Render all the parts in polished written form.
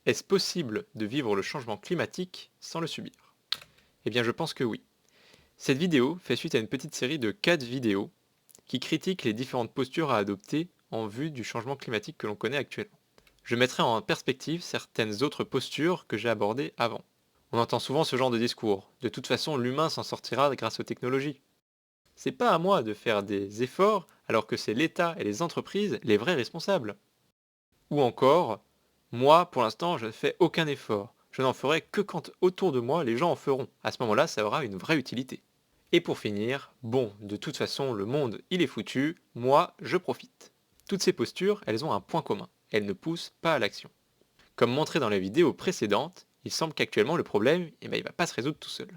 Est-ce possible de vivre le changement climatique sans le subir? Eh bien je pense que oui. Cette vidéo fait suite à une petite série de 4 vidéos qui critiquent les différentes postures à adopter en vue du changement climatique que l'on connaît actuellement. Je mettrai en perspective certaines autres postures que j'ai abordées avant. On entend souvent ce genre de discours. De toute façon, l'humain s'en sortira grâce aux technologies. C'est pas à moi de faire des efforts alors que c'est l'État et les entreprises les vrais responsables. Ou encore, moi, pour l'instant, je ne fais aucun effort. Je n'en ferai que quand autour de moi les gens en feront. À ce moment-là, ça aura une vraie utilité. Et pour finir, bon, de toute façon, le monde, il est foutu, moi, je profite. Toutes ces postures, elles ont un point commun. Elles ne poussent pas à l'action. Comme montré dans la vidéo précédente, il semble qu'actuellement le problème, il va pas se résoudre tout seul.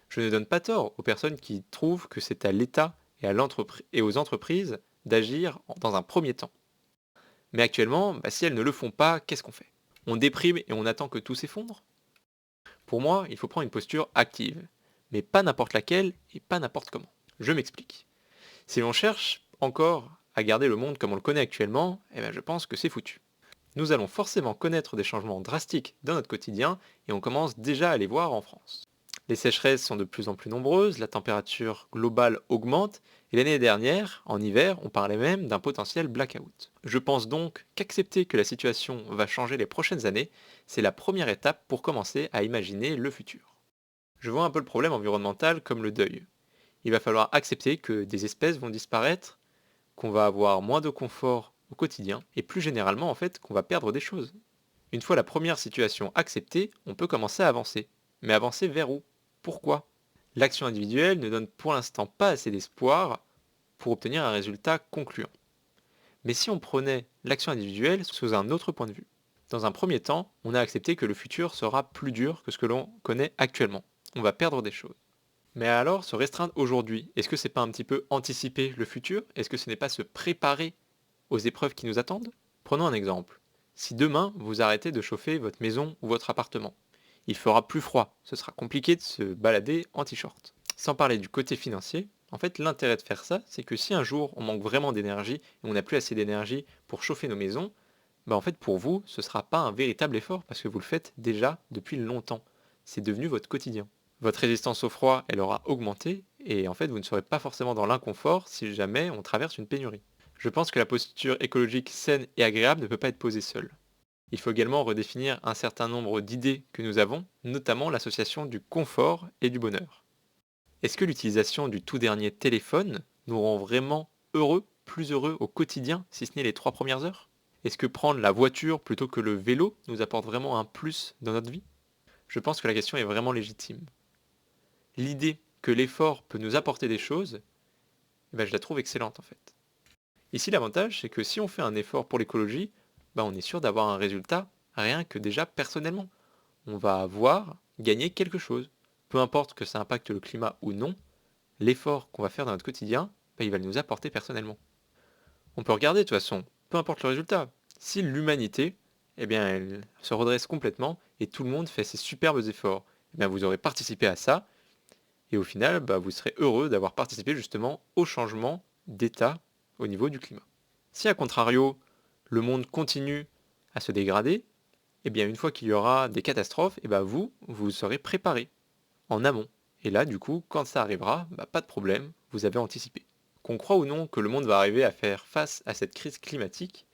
Je ne donne pas tort aux personnes qui trouvent que c'est à l'État et aux entreprises d'agir dans un premier temps. Mais actuellement, si elles ne le font pas, qu'est-ce qu'on fait? On déprime et on attend que tout s'effondre? Pour moi, il faut prendre une posture active, mais pas n'importe laquelle et pas n'importe comment. Je m'explique. Si l'on cherche encore à garder le monde comme on le connaît actuellement, je pense que c'est foutu. Nous allons forcément connaître des changements drastiques dans notre quotidien et on commence déjà à les voir en France. Les sécheresses sont de plus en plus nombreuses, la température globale augmente et l'année dernière, en hiver, on parlait même d'un potentiel blackout. Je pense donc qu'accepter que la situation va changer les prochaines années, c'est la première étape pour commencer à imaginer le futur. Je vois un peu le problème environnemental comme le deuil. Il va falloir accepter que des espèces vont disparaître, qu'on va avoir moins de confort au quotidien et plus généralement en fait qu'on va perdre des choses. Une fois la première situation acceptée, on peut commencer à avancer. Mais avancer vers où? Pourquoi? L'action individuelle ne donne pour l'instant pas assez d'espoir pour obtenir un résultat concluant. Mais si on prenait l'action individuelle sous un autre point de vue? Dans un premier temps, on a accepté que le futur sera plus dur que ce que l'on connaît actuellement. On va perdre des choses. Mais alors, se restreindre aujourd'hui, est-ce que c'est pas un petit peu anticiper le futur? Est-ce que ce n'est pas se préparer aux épreuves qui nous attendent? Prenons un exemple. Si demain vous arrêtez de chauffer votre maison ou votre appartement, il fera plus froid, ce sera compliqué de se balader en t-shirt. Sans parler du côté financier, en fait l'intérêt de faire ça, c'est que si un jour on manque vraiment d'énergie et on n'a plus assez d'énergie pour chauffer nos maisons, en fait pour vous ce ne sera pas un véritable effort parce que vous le faites déjà depuis longtemps. C'est devenu votre quotidien. Votre résistance au froid, elle aura augmenté et en fait vous ne serez pas forcément dans l'inconfort si jamais on traverse une pénurie. Je pense que la posture écologique saine et agréable ne peut pas être posée seule. Il faut également redéfinir un certain nombre d'idées que nous avons, notamment l'association du confort et du bonheur. Est-ce que l'utilisation du tout dernier téléphone nous rend vraiment heureux, plus heureux au quotidien, si ce n'est les 3 premières heures? Est-ce que prendre la voiture plutôt que le vélo nous apporte vraiment un plus dans notre vie? Je pense que la question est vraiment légitime. L'idée que l'effort peut nous apporter des choses, je la trouve excellente en fait. Ici, l'avantage, c'est que si on fait un effort pour l'écologie, on est sûr d'avoir un résultat rien que déjà personnellement. On va avoir gagné quelque chose. Peu importe que ça impacte le climat ou non, l'effort qu'on va faire dans notre quotidien, il va nous apporter personnellement. On peut regarder de toute façon, peu importe le résultat. Si l'humanité, elle se redresse complètement et tout le monde fait ses superbes efforts, vous aurez participé à ça et au final, vous serez heureux d'avoir participé justement au changement d'état au niveau du climat. Si à contrario, le monde continue à se dégrader, une fois qu'il y aura des catastrophes, vous serez préparé en amont. Et là, du coup, quand ça arrivera, pas de problème, vous avez anticipé. Qu'on croit ou non que le monde va arriver à faire face à cette crise climatique,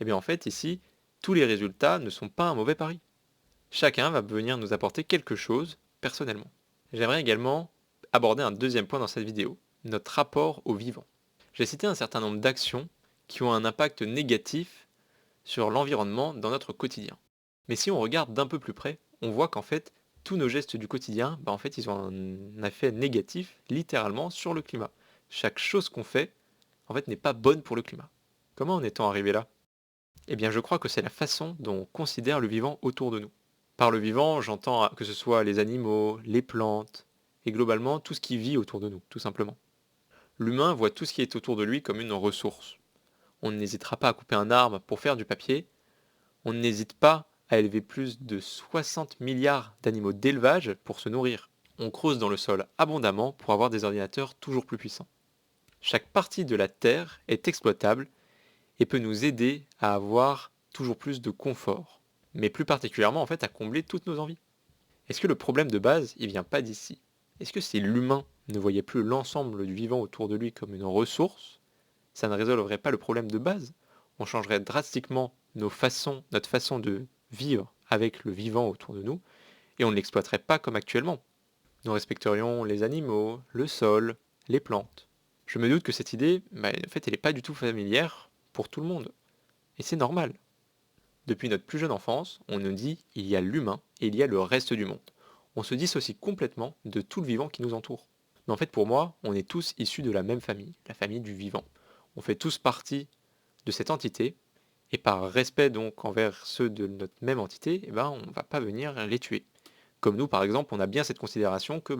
en fait, ici, tous les résultats ne sont pas un mauvais pari. Chacun va venir nous apporter quelque chose personnellement. J'aimerais également aborder un deuxième point dans cette vidéo, notre rapport au vivant. J'ai cité un certain nombre d'actions qui ont un impact négatif sur l'environnement dans notre quotidien. Mais si on regarde d'un peu plus près, on voit qu'en fait, tous nos gestes du quotidien, en fait, ils ont un effet négatif, littéralement, sur le climat. Chaque chose qu'on fait, en fait, n'est pas bonne pour le climat. Comment en est-on arrivé là? Je crois que c'est la façon dont on considère le vivant autour de nous. Par le vivant, j'entends que ce soit les animaux, les plantes, et globalement tout ce qui vit autour de nous, tout simplement. L'humain voit tout ce qui est autour de lui comme une ressource. On n'hésitera pas à couper un arbre pour faire du papier, on n'hésite pas à élever plus de 60 milliards d'animaux d'élevage pour se nourrir. On creuse dans le sol abondamment pour avoir des ordinateurs toujours plus puissants. Chaque partie de la Terre est exploitable et peut nous aider à avoir toujours plus de confort. mais plus particulièrement en fait à combler toutes nos envies. Est-ce que le problème de base, il vient pas d'ici? Est-ce que si l'humain ne voyait plus l'ensemble du vivant autour de lui comme une ressource, ça ne résolverait pas le problème de base? On changerait drastiquement notre façon de vivre avec le vivant autour de nous, et on ne l'exploiterait pas comme actuellement. Nous respecterions les animaux, le sol, les plantes. Je me doute que cette idée, en fait, elle n'est pas du tout familière pour tout le monde. Et c'est normal. Depuis notre plus jeune enfance, on nous dit il y a l'humain et il y a le reste du monde. On se dissocie complètement de tout le vivant qui nous entoure. Mais en fait, pour moi, on est tous issus de la même famille, la famille du vivant. On fait tous partie de cette entité, et par respect donc envers ceux de notre même entité, on ne va pas venir les tuer. Comme nous, par exemple, on a bien cette considération que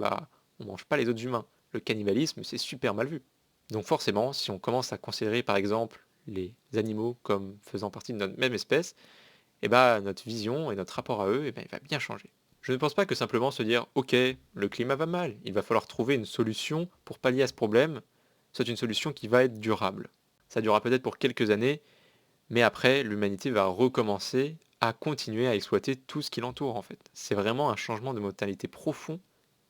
on mange pas les autres humains. Le cannibalisme, c'est super mal vu. Donc forcément, si on commence à considérer par exemple les animaux comme faisant partie de notre même espèce, notre vision et notre rapport à eux, il va bien changer. Je ne pense pas que simplement se dire ok, le climat va mal, il va falloir trouver une solution pour pallier à ce problème, soit une solution qui va être durable. Ça durera peut-être pour quelques années, mais après, l'humanité va recommencer à continuer à exploiter tout ce qui l'entoure en fait. C'est vraiment un changement de mentalité profond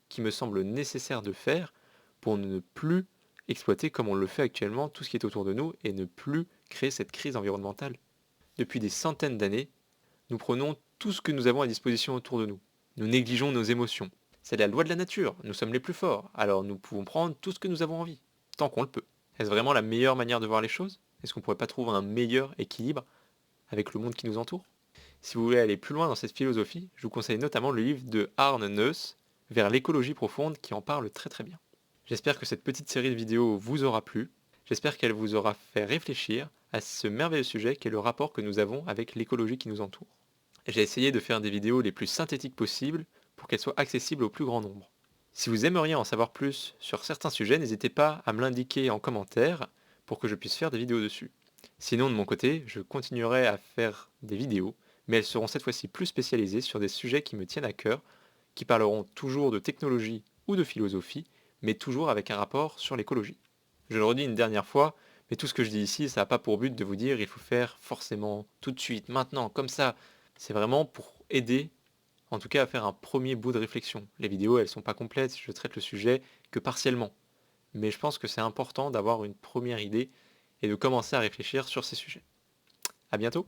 qui me semble nécessaire de faire pour ne plus exploiter comme on le fait actuellement tout ce qui est autour de nous et ne plus créer cette crise environnementale. Depuis des centaines d'années, nous prenons tout ce que nous avons à disposition autour de nous. Nous négligeons nos émotions. C'est la loi de la nature, nous sommes les plus forts, alors nous pouvons prendre tout ce que nous avons envie, tant qu'on le peut. Est-ce vraiment la meilleure manière de voir les choses? Est-ce qu'on ne pourrait pas trouver un meilleur équilibre avec le monde qui nous entoure? Si vous voulez aller plus loin dans cette philosophie, je vous conseille notamment le livre de Arne Neuss, Vers l'écologie profonde, qui en parle très très bien. J'espère que cette petite série de vidéos vous aura plu, j'espère qu'elle vous aura fait réfléchir à ce merveilleux sujet qu'est le rapport que nous avons avec l'écologie qui nous entoure. J'ai essayé de faire des vidéos les plus synthétiques possibles pour qu'elles soient accessibles au plus grand nombre. Si vous aimeriez en savoir plus sur certains sujets, n'hésitez pas à me l'indiquer en commentaire pour que je puisse faire des vidéos dessus. Sinon, de mon côté, je continuerai à faire des vidéos, mais elles seront cette fois-ci plus spécialisées sur des sujets qui me tiennent à cœur, qui parleront toujours de technologie ou de philosophie, mais toujours avec un rapport sur l'écologie. Je le redis une dernière fois, mais tout ce que je dis ici, ça n'a pas pour but de vous dire il faut faire forcément tout de suite, maintenant, comme ça. C'est vraiment pour aider, en tout cas à faire un premier bout de réflexion. Les vidéos, elles sont pas complètes, je traite le sujet que partiellement. Mais je pense que c'est important d'avoir une première idée et de commencer à réfléchir sur ces sujets. À bientôt!